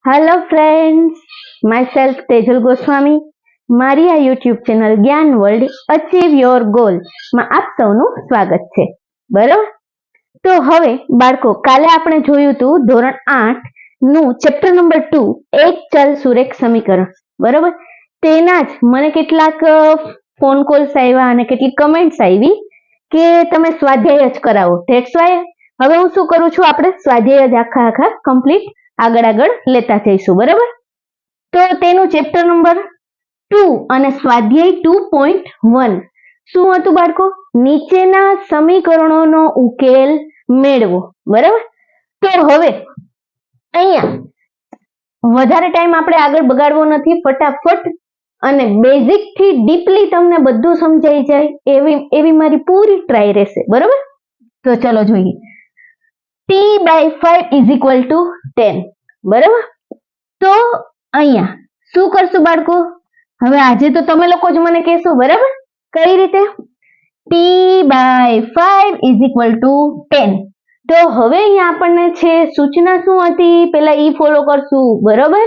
Hello friends, myself Tejal Goswami. મારી આ YouTube channel જ્ઞાન વર્લ્ડ અચીવ યોર ગોલ માં આપ સૌનું સ્વાગત છે. બરોબર, તો હવે બાળકો, કાલે આપણે જોયું હતું ધોરણ 8 નું ચેપ્ટર નંબર 2 એક ચલ સુરેખ સમીકરણ. બરોબર, તેના જ મને કેટલાક ફોન કોલ્સ આવ્યા અને કેટલીક કમેન્ટ્સ આવી કે તમે સ્વાધ્યાય જ કરાવો. ધેટ્સ વાય હવે હું શું કરું છું, આપણે સ્વાધ્યાય જ આખા કમ્પ્લીટ આગળ લેતા જઈશું. બરાબર, તો તેનું ચેપ્ટર નંબર 2 અને સ્વાધ્યાય 2.1 શું હતું બાળકો? નીચેના સમીકરણોનો ઉકેલ મેળવો. બરાબર, તો હવે અહીંયા વધારે ટાઈમ આપણે આગળ બગાડવો નથી. ફટાફટ અને બેઝિક થી ડીપલી તમને બધું સમજાઈ જાય એવી મારી પૂરી ટ્રાય રહેશે. બરાબર, તો ચલો જોઈએ. t/5 = 10. બરાબર, તો અહીંયા શું કરશું બાળકો? હવે આજે તો તમે લોકો જ મને કહેશો. બરાબર, કઈ રીતે? t/5 = 10. તો હવે અહીંયા આપણને છે સૂચના શું હતી, પેલા ઈ ફોલો કરશું. બરાબર,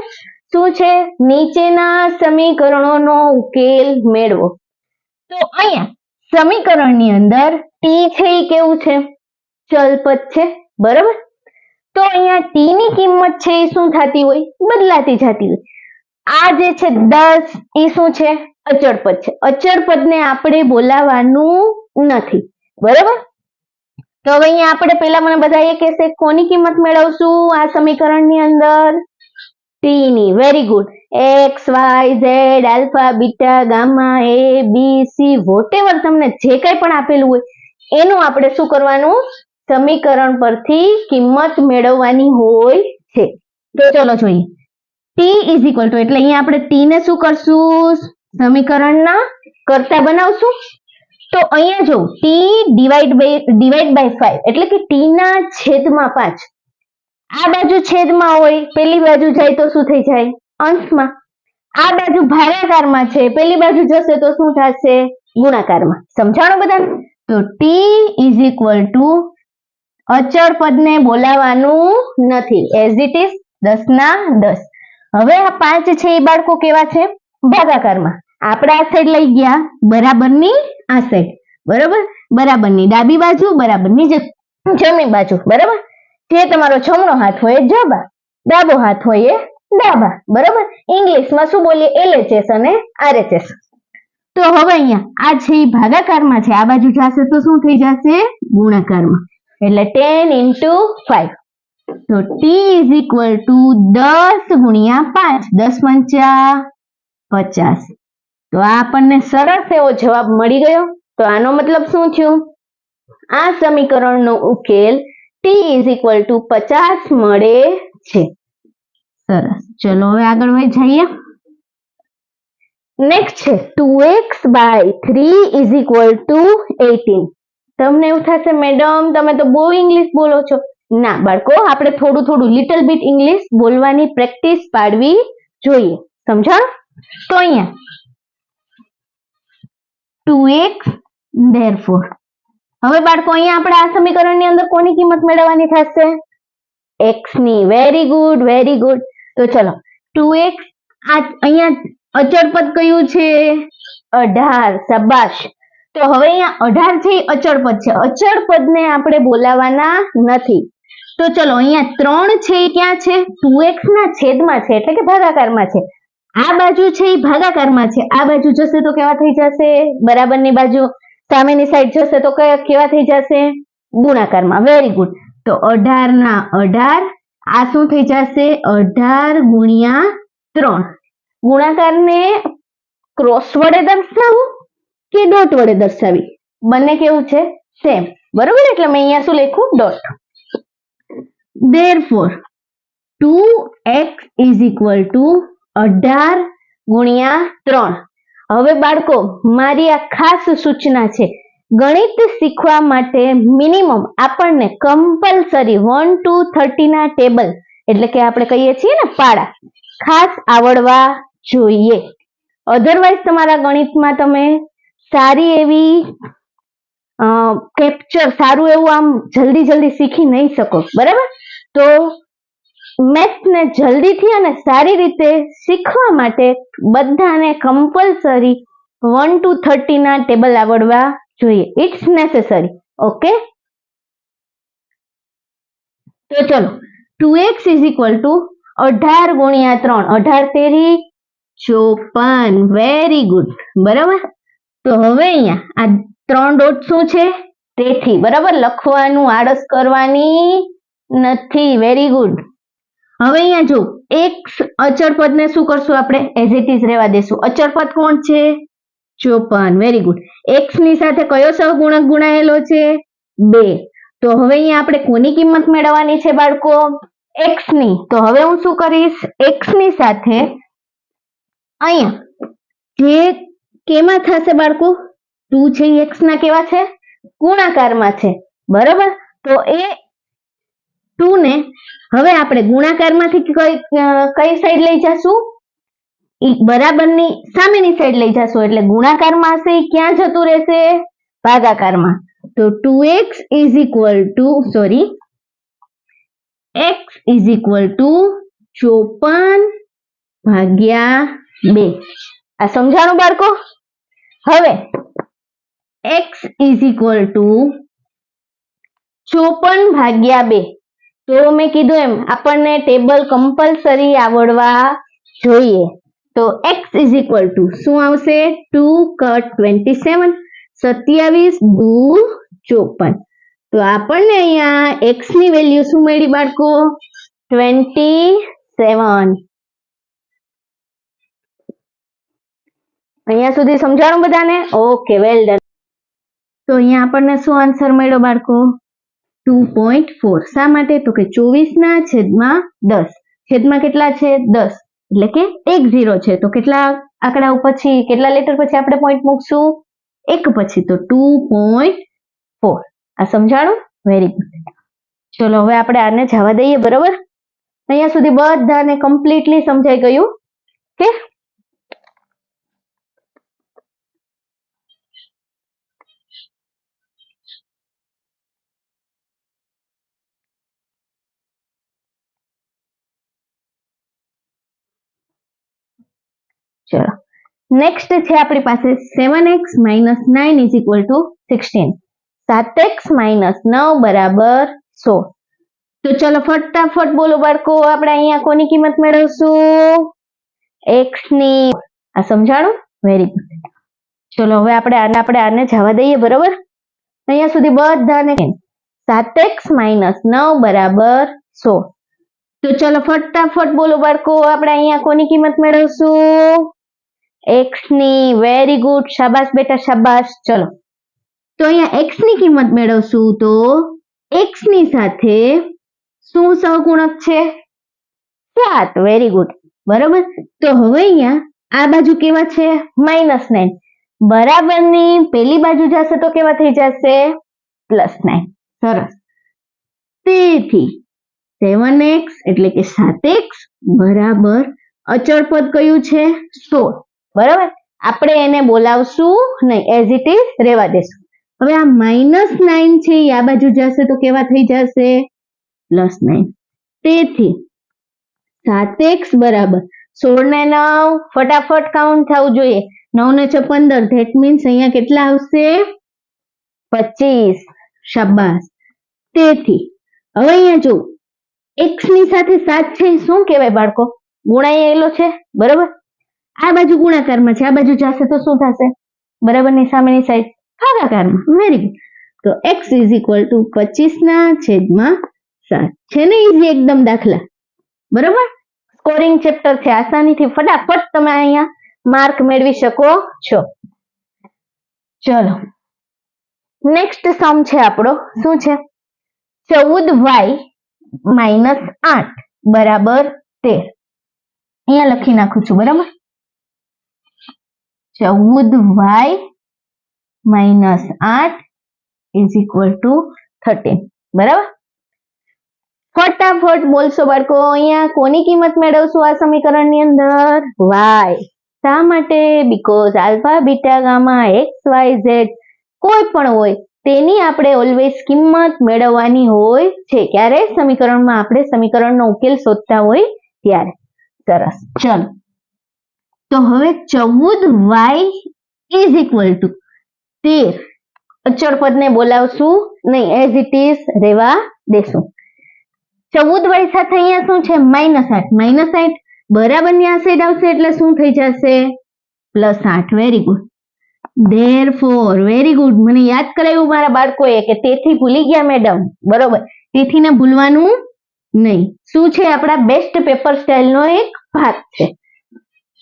શું છે? નીચેના સમીકરણોનો ઉકેલ મેળવો. તો અહીંયા સમીકરણની અંદર ટી છે એ કેવું છે? ચલપદ છે. બરાબર, તો અહીંયા ટી ની કિંમત છે એ શું થતી હોય? બદલાતી જતી હોય. આ જે છે 10 એ શું છે? અચળ પદ છે. અચળ પદને આપણે બોલાવવાનું નથી. બરાબર, તો હવે અહીંયા આપણે પેલા મને બધા એ કહેશે કોની કિંમત મેળવશું આ સમીકરણની અંદર? ટી ની. Very good. X, y, z, alpha, beta, gamma, a, b, c, whatever તમને જે કંઈ પણ આપેલું હોય એનું આપણે શું કરવાનું? સમીકરણ પરથી કિંમત મેળવવાની હોય છે. તો ચલો જોઈએ. t = એટલે અહીંયા આપણે t ને શું કરશું? સમીકરણના કરતા બનાવશું. તો અહીંયા જો t ડિવાઈડ બાય 5 એટલે કે t ના છેદમાં 5. આ બાજુ છેદમાં હોય, પેલી બાજુ જાય તો શું થઈ જાય? અંશમાં. આ બાજુ ભાગાકારમાં છે, પેલી બાજુ જશે તો શું થશે? ગુણાકારમાં. સમજાણું બધાને? તો t = અચળ પદને બોલાવવાનું નથી. એઝ ઇટ ઇઝ 10 ના 10. હવે આ 5 છે એ બાળકો કેવા છે? ભાગાકારમાં. આપણે આ સાઈડ લઈ ગયા બરાબરની આ સાઈડ. બરાબર, બરાબરની ડાબી બાજુ, બરાબરની જમણી બાજુ. બરાબર, જે તમારો જમણો હાથ હોય એ ડાબા, ડાબો હાથ હોય એ ડાબા. બરાબર, ઇંગ્લિશમાં શું બોલીએ? LHS અને RHS. તો હવે અહીંયા આ છે એ ભાગાકારમાં છે, આ બાજુ જશે તો શું થઈ જશે? ગુણાકારમાં. એટલે 10 × 5. તો t = 10 × 5. 10 × 5 = 50. તો આ આપણને સરસ એવો જવાબ મળી ગયો. તો આનો મતલબ શું થયું? આ સમીકરણનો ઉકેલ t = 50 મળે છે. સરસ, ચલો હવે આગળ જઈએ. નેક્સ્ટ છે 2x/3 = 18. તમને એવું થશે મેડમ તમે તો બહુ ઇંગ્લિશ બોલો છો. ના બાળકો, આપણે થોડું લિટલ બીટ ઇંગ્લિશ બોલવાની પ્રેક્ટિસ પાડવી જોઈએ. સમજાણું? તો અહીંયા 2x therefore. હવે બાળકો અહીંયા આપણે આ સમીકરણની અંદર કોની કિંમત મેળવવાની થશે? x ની. Very good, very good. તો ચલો 2x, અહીંયા અચળ પદ કયું છે? 18. શાબાશ. તો હવે અહીંયા 18 છે એ અચળ પદ છે. અચળ પદને આપણે બોલાવવાના નથી. તો ચલો અહીંયા 3 છે એ ક્યાં છે? 2x ના છેદમાં છે એટલે કે ભાગાકારમાં છે. આ બાજુ છે એ ભાગાકારમાં છે, આ બાજુ જશે તો કેવા થઈ જશે? બરાબરની બાજુ સામેની સાઈડ જશે તો કેવા થઈ જશે? ગુણાકારમાં. Very good. તો 18 ના 18. આ શું થઈ જશે? 18 × 3. ગુણાકારને ક્રોસ વડે દર્શાવવું કે ડોટ વડે દર્શાવી? બંને કેવું છે? સેમ. બરોબર, એટલે મેં અહીંયા શું લખ્યું? ડોટ. Therefore 2x = 18 × 3. હવે બાળકો, મારી આ ખાસ સૂચના છે. ગણિત શીખવા માટે મિનિમમ આપણને કમ્પલસરી 1 to 30 ના ટેબલ એટલે કે આપણે કહીએ છીએ ને પાડા ખાસ આવડવા જોઈએ. અધરવાઇઝ તમારા ગણિતમાં તમે સારી એવી કેપ્ચર સારું એવું આમ જલ્દી શીખી નહીં શકો. બરાબર, તો મેથ્સ ને જલ્દીથી અને સારી રીતે શીખવા માટે બધાને કમ્પલસરી 1 to 30 ના ટેબલ આવડવા જોઈએ. It's necessary. ઓકે, તો ચલો 2x = 18 ગુણ્યા 3, 18 તેરી 54. Very good. બરાબર. તો હવે અહીંયા આ 3 ડોટ શું છે? તેથી. બરાબર, લખવાનું આળસ કરવાની નથી. Very good. હવે અહીંયા જો x અચળ પદને શું કરશું આપણે? એઝ ઇટ ઇઝ રહેવા દેશું. અચળ પદ કોણ છે? 54. Very good. x ની સાથે કયો સહગુણક ગુણાયેલો છે? 2. તો હવે અહીંયા આપણે કોની કિંમત મેળવવાની છે બાળકો? x ની. તો હવે હું શું કરીશ? x ની સાથે અહીંયા જે કેમાં થશે બાળકો? 2 છે x ના કેવા છે? ગુણાકારમાં છે. બરાબર. તો એ 2 ને હવે આપણે ગુણાકારમાંથી કઈ સાઈડ લઈ જશું? બરાબરની સામેની સાઈડ લઈ જશું. એટલે ગુણાકારમાં હશે ક્યાં જતું રહેશે? ભાગાકારમાં. તો 2x = x = 54/2. આ સમજાણું બાળકો? હવે x = 54/2. તો મેં કીધું એમ આપણને ટેબલ કમ્પલસરી આવડવા જોઈએ. તો x = શું આવશે? 2 cut 27, 27 દુ 54. તો આપણને અહીંયા x ની વેલ્યુ શું મળી બાળકો? 27. અહીંયા સુધી સમજાણું બધાને? Okay, well done. તો અહીંયા આપણને શું આન્સર મળ્યો બાળકો? 2.4. શા માટે? તો કે 24/10. છેદમાં કેટલા છે? 10. એટલે કે 1 0 છે. તો કેટલા આંકડા પછી, કેટલા લેટર પછી આપણે પોઈન્ટ મૂકશું? 1 પછી. તો 2.4. આ સમજાણું? Very good. ચલો હવે આપણે આને જવા દઈએ. બરોબર. અહીંયા સુધી બધાને કમ્પ્લીટલી સમજાઈ ગયું કે? ચલો નેક્સ્ટ છે આપણી પાસે 7x - 9 = 16. 7x - 9 = 16. તો ચલો ફટાફટ બોલો બાળકો, આપણે અહીંયા કોની કિંમત મેળવશું? x ની. આ સમજાણું? Very good. ચલો હવે આપણે આને જવા દઈએ. બરોબર. અહીંયા સુધી બધાને 7x - 9 = 16. તો ચલો ફટાફટ બોલો બાળકો, આપણે અહીંયા કોની કિંમત મેળવશું? x ની. Very good. શાબાશ બેટા, શાબાશ. ચલો તો અહીંયા x ની કિંમત મેળવશું. તો x ની સાથે શું સહગુણક છે? 7. Very good. બરાબર. તો હવે અહીંયા આ બાજુ કેવા છે? -9. બરાબરની પેલી બાજુ જશે તો કેવા થઈ જશે? +9. સરસ. તેથી 7x એટલે કે 7x બરાબર અચળ પદ કયું છે? 16. બરાબર. આપણે એને બોલાવશું નહીં, એઝ ઇટ ઇઝ રહેવા દેશું. હવે આ -9 છે એ આ બાજુ જશે તો કેવા થઈ જશે? +9. તેથી 7x બરાબર 16 ને 9 ફટાફટ કાઉન્ટ થવું જોઈએ. 9 ને 6 15. ધેટ મીન્સ અહીંયા કેટલા આવશે? 25. શાબાશ. તેથી હવે અહીંયા જો x ની સાથે 7 છે શું કહેવાય બાળકો? ગુણાયેલો છે. બરાબર. આ બાજુ ગુણાકારમાં છે, આ બાજુ જશે તો શું થશે? બરાબરની સામેની સાઈડ ભાગાકારમાં. Very good. તો x = 25/7 છે ને? ઈઝી એકદમ દાખલા. બરાબર. સ્કોરિંગ ચેપ્ટર છે, આસાનીથી ફટાફટ તમે અહીંયા માર્ક મેળવી શકો છો. ચલો નેક્સ્ટ સમ છે આપણો. શું છે? 14y - 8 = 13. અહીંયા લખી નાખું છું. બરાબર. 14y - 8 = 13. બરાબર. ફટાફટ બોલશો બાળકો. અહીંયા કોની કિંમત મેળવશું આ સમીકરણની અંદર? y. શા માટે? Because alpha beta gamma x y z કોઈ પણ હોય તેની આપણે ઓલવેઝ કિંમત મેળવવાની હોય છે. ક્યારે? સમીકરણમાં આપણે સમીકરણનો ઉકેલ શોધતા હોય ત્યારે. સરસ. ચલો તો હવે 14y ઇઝ ઇક્વલ ટુ 13 અચળ પદને બોલાવશું નહીં, એઝ ઇટ ઇઝ રહેવા દેશું. 14y સાથે અહીંયા શું છે? -8. -8 બરાબર ની આ સાઈડ આવશે એટલે શું થઈ જશે? +8. Very good. Therefore, very good. મને યાદ કરાવ્યું મારા બાળકોએ કે તેથી ભૂલી ગયા મેડમ. બરોબર, તેથી ને ભૂલવાનું નહીં. શું છે? આપણા બેસ્ટ પેપર સ્ટાઇલ નો એક ભાગ છે.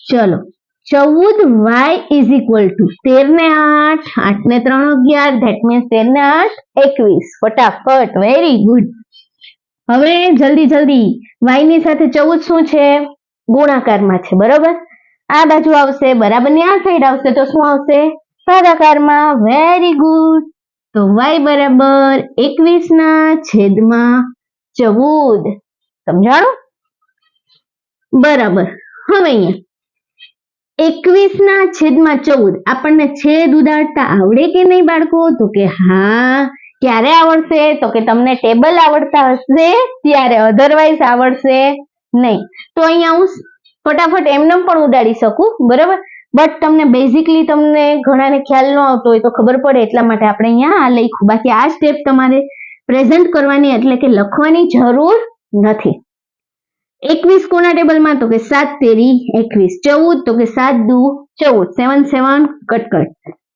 ચલો 14y ઇઝ ઇક્વલ ટુ 13 ને 8, 8 ને 3 11, ધેટ મીન્સ 13 ને 8 21. ફટાફટ, વેરી ગુડ. હવે જલ્દી y ની સાથે 14 શું છે? ગુણાકારમાં છે. બરોબર, આ બાજુ આવશે, બરાબર ની આ સાઈડ આવશે તો શું આવશે? ભાગાકારમાં. Very good. તો y બરાબર 21 ના છેદમાં 14. સમજાણું? બરાબર. હવે અહીંયા 21 ના છેદમાં 14 આપણને છેદ ઉડાડતા આવડે કે નહીં બાળકો? તો કે હા. ક્યારે આવડશે? તો કે તમને ટેબલ આવડતા હશે ત્યારે, અધરવાઇઝ આવડશે નહીં. તો અહીંયા હું ફટાફટ એમને પણ ઉડાડી શકું. બરાબર, બટ તમને બેઝિકલી તમને ઘણાને ખ્યાલ ન આવતો હોય તો ખબર પડે એટલા માટે આપણે અહીંયા આ લખ્યું. બાકી આ સ્ટેપ તમારે પ્રેઝન્ટ કરવાની એટલે કે લખવાની જરૂર નથી. 21 કોના ટેબલમાં? તો કે 7 તેરી 21. 14 તો કે 7 દુ 14. 7 7 કટ.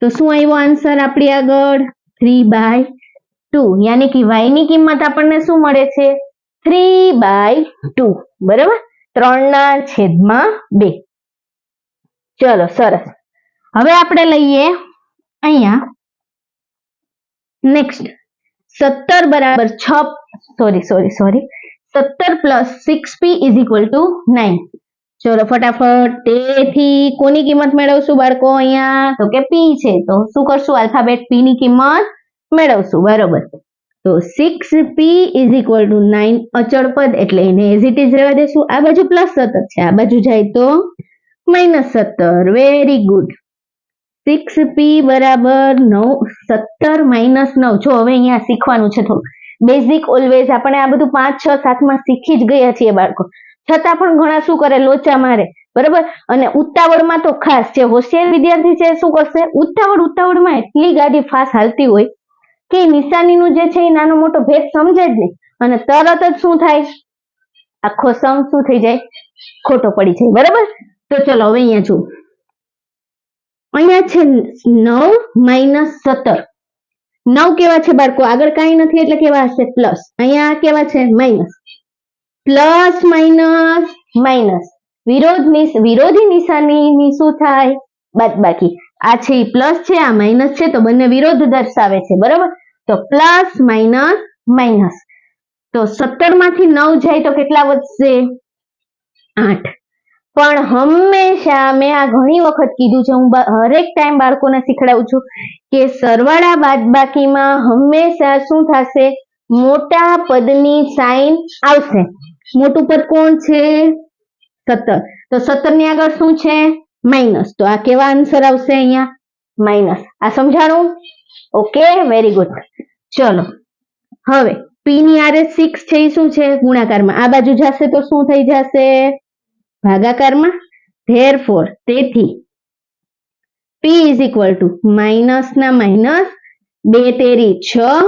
તો શું આવ્યો આન્સર આપણી આગળ? 3/2. યાની કે y ની કિંમત આપણને શું મળે છે? 3/2. બરાબર, 3 ના છેદમાં 2. ચલો સરસ. હવે આપણે લઈએ અહીંયા નેક્સ્ટ 17 બરાબર 6 17 plus 6p is equal two 9. ચલો ફટાફટ. તેથી કોની કિંમત મેળવશું બાળકો અહીંયા? તો કે p છે તો શું કરશું? આલ્ફાબેટ p ની કિંમત મેળવશું. બરોબર, તો 6p ઇઝ ઇક્વલ ટુ 9 અચળ પદ એટલે એને એઝ ઇટ ઇઝ રહેવા દેશું. આ બાજુ +17 છે, આ બાજુ જાય તો -17. Very good. 6p બરાબર 9. 17 - 9. જો હવે અહીંયા શીખવાનું છે થોડું બેઝિક. ઓલવેઝ આપણે આ બધું 5 6 7 માં શીખી જ ગયા છીએ બાળકો, છતાં પણ ઘણા શું કરે? લોચા મારે. બરાબર, અને ઉતાવળમાં તો ખાસ જે હોશિયાર વિદ્યાર્થી છે શું કરશે? ઉતાવળમાં એટલી ગાડી ફાસ્ટ હાલતી હોય કે નિશાનીનું જે છે એ નાનો મોટો ભેદ સમજે જ નહીં અને તરત જ શું થાય? આખો સમ શું થઈ જાય? ખોટો પડી જાય. બરાબર, તો ચલો હવે અહીંયા જુઓ. અહીંયા છે 9 - 17. 9 કેવા છે બાળકો? આગળ કાંઈ નથી એટલે કેવા હશે? પ્લસ. અહીંયા કેવા છે? માઇનસ. પ્લસ માઇનસ વિરોધી નિશાનીની શું થાય? બાદબાકી. આ છે એ પ્લસ છે, આ માઇનસ છે, તો બંને વિરોધ દર્શાવે છે. બરાબર, તો પ્લસ માઇનસ. તો 17 માંથી 9 જાય તો કેટલા વધશે? 8. પણ હંમેશા મેં આ ઘણી વખત કીધું છે, હું હરેક ટાઈમ બાળકોને શીખડાવું છું કે સરવાળા બાદબાકીમાં હંમેશા શું થશે? મોટા પદની સાઇન આવશે. મોટું પદ કોણ છે? 17. તો 17 ની આગળ શું છે? માઇનસ. તો આ કેવા આન્સર આવશે? અહીંયા માઇનસ. આ સમજાણું? Okay, very good. ચલો હવે p ની આરે 6 છે એ શું છે? ગુણાકારમાં. આ બાજુ જશે તો શું થઈ જશે? ભાગાકારમાં. ધેરફોર તેથી p is equal two minus ના માઇનસ 2 તેરી 6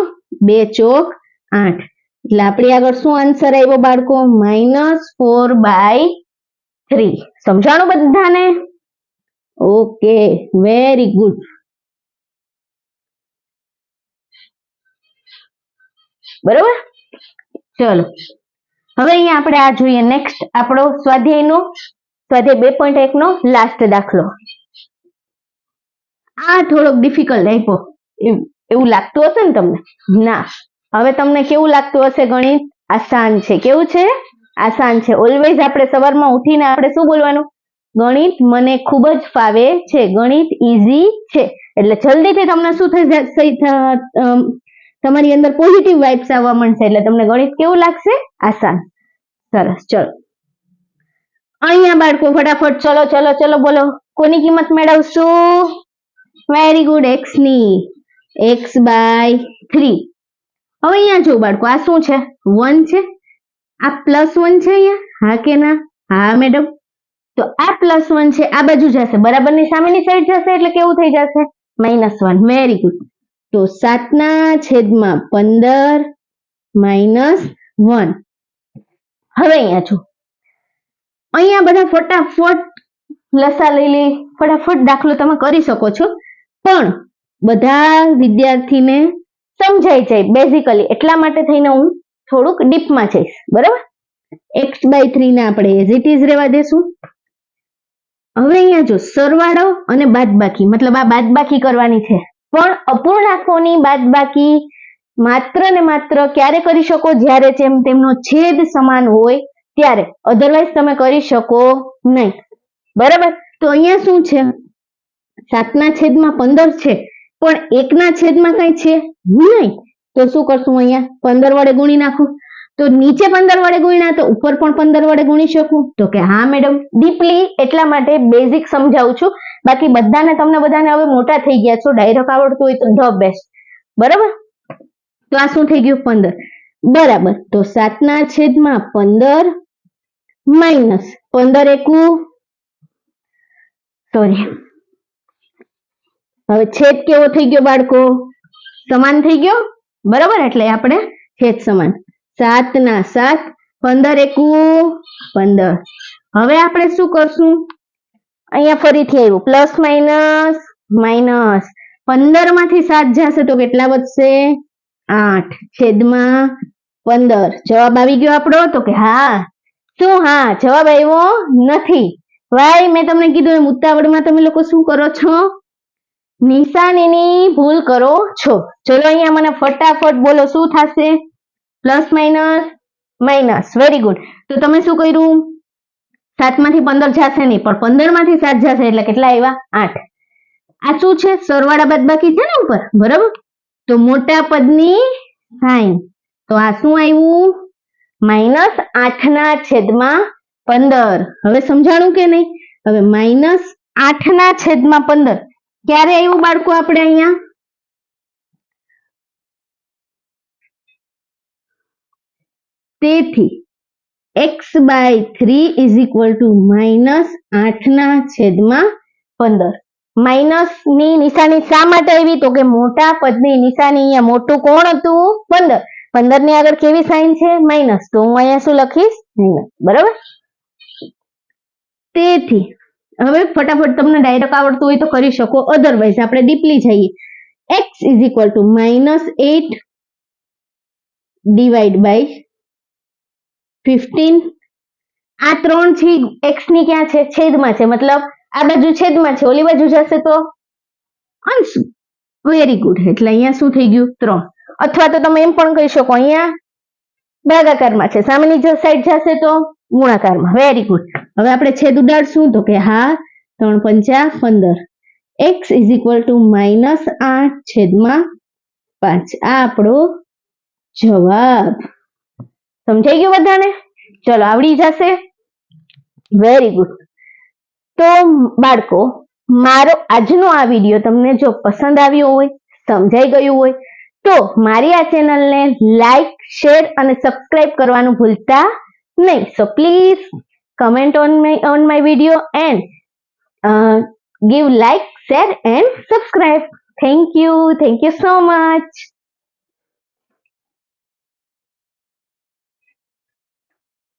2 ચોક 8. એટલે આપણી આગળ શું આન્સર આવ્યો બાળકો? -4/3. સમજાણું બધાને? Okay, very good. બરોબર, ચલો હવે અહીંયા આપણે આ જોઈએ. નેક્સ્ટ આપણો સ્વાધ્યાય 2.1 નો લાસ્ટ દાખલો. આ થોડોક ડિફિકલ્ટ આપ્યો એવું લાગતું હશે ને તમને? ના, હવે તમને કેવું લાગતું હશે? ગણિત આસાન છે. કેવું છે? આસાન છે. ઓલવેઝ આપણે સવારમાં ઉઠીને આપણે શું બોલવાનું? ગણિત મને ખૂબ જ ફાવે છે, ગણિત ઈઝી છે. એટલે જલ્દીથી તમને શું થઈ જશે? તમારી અંદર પોઝિટિવ વાઇબ્સ આવવા માંડશે એટલે તમને ગણિત કેવું લાગશે? આસાન. સરસ. ચલો અહીંયા બાળકો ફટાફટ ચલો બોલો. કોની કિંમત મેળવશું? વેરી ગુડ, x ની. x/3. હવે અહીંયા જો બાળકો આ શું છે 1 છે, આ +1 છે અહીંયા, હા કે ના? હા મેડમ. તો આ +1 છે આ બાજુ જશે, બરાબરની સામેની સાઈડ જશે એટલે કેવું થઈ જશે -1. Very good. તો 7/15 -1. હવે અહીંયા જો અહીંયા બધા ફટાફટ લસા લઈ ફટાફટ દાખલો તમે કરી શકો છો, પણ બધા વિદ્યાર્થીને સમજાઈ જાય બેઝિકલી, એટલા માટે થઈને હું થોડુંક ડીપમાં જઈશ. બરાબર, x/3 ને આપણે એઝ ઇટ ઇઝ રહેવા દેશું. હવે અહીંયા જો સરવાળો અને બાદબાકી, મતલબ આ બાદબાકી કરવાની છે, પણ અપૂર્ણાંકોની બાદબાકી માત્ર ને માત્ર ક્યારે કરી શકો? જ્યારે તેમનો છેદ સમાન હોય ત્યારે, અધરવાઇઝ તમે કરી શકો નહીં. બરાબર, તો અહીંયા શું છે 7/15 છે, પણ 1/છેદમાં કઈ છે નહીં, તો શું કરશું? અહીંયા 15 વડે ગુણી નાખું. તો નીચે 15 વડે ગુણ્યા તો ઉપર પણ 15 વડે ગુણી શકું? તો કે હા મેડમ. ડીપલી એટલા માટે બેઝિક સમજાવું છું, બાકી તમને બધાને હવે મોટા થઈ ગયા છો, ડાયરેક્ટ આવડતું હોય તો ધ બેસ્ટ. બરાબર, તો આ શું થઈ ગયું 15. બરાબર, તો 7/15 માઇનસ 15 એકુ, સોરી, હવે છેદ કેવો થઈ ગયો બાળકો? સમાન થઈ ગયો. બરાબર, એટલે આપણે છેદ સમાન. 7/7, 15 એકુ 15. હવે આપણે શું કરશું? અહીંયા ફરીથી આવ્યું પ્લસ માઇનસ માઇનસ, 15 માંથી 7 જશે તો કેટલા વધશે? 8/15. જવાબ આવી ગયો આપણો? તો કે હા. શું હા? જવાબ આવ્યો નથી. ભાઈ મેં તમને કીધું એમ ઉતાવળમાં તમે લોકો શું કરો છો? નિશાનીની ભૂલ કરો છો. ચલો અહીંયા મને ફટાફટ બોલો શું થશે? Plus minus minus. Very good. તો તમે શું કર્યું? 7 માંથી 15 જશે નહીં, પણ 15 માંથી 7 જશે એટલે કેટલા આવ્યા? 8. આ શું છે? સરવાળા બાદબાકી છે ને ઉપર. બરાબર, તો મોટા પદની સાઈન. તો આ શું આવ્યું? -8/15. હવે સમજાણું કે નહીં? હવે -8/15 ક્યારે આવ્યું બાળકો? આપણે અહીંયા તેથી x/3 is equal two -8/15. Minus ની નિશાની શા માટે આવી? તો કે મોટા પદની નિશાની. અહીંયા મોટું કોણ હતું? 15. 15 ની આગળ કેવી સાઈન છે? માઇનસ. તો હું અહીંયા શું લખીશ? માઇનસ. બરાબર, તેથી હવે ફટાફટ તમને ડાયરેક્ટ આવડતું હોય તો કરી શકો, અધરવાઇઝ આપણે ડીપલી જઈએ. x is equal to -8 divide by 15. આ 3 છે x ની ક્યાં છે? છેદમાં છે, મતલબ આ બાજુ છેદમાં છે, ઓલી બાજુ જશે તો અંશ. Very good. એટલે અહીંયા શું થઈ ગયું? 3. અથવા તો તમે એમ પણ કહી શકો અહીંયા ભાગાકારમાં છે, સામેની સાઈડ જશે તો ગુણાકારમાં. Very good. હવે આપણે છેદ ઉડાડશું તો કે હા 3×5 = 15. x is equal two -8/5. આ આપણો જવાબ. સમજાઈ ગયું બધાને? ચલો આવડી જશે. Very good. તો બાળકો મારો આજનો આ વિડીયો તમને જો પસંદ આવ્યો હોય, સમજાઈ ગયું હોય તો મારી આ ચેનલને લાઈક, શેર અને સબસ્ક્રાઇબ કરવાનું ભૂલતા નહીં. So please comment on my video and give like, share and subscribe. Thank you so much.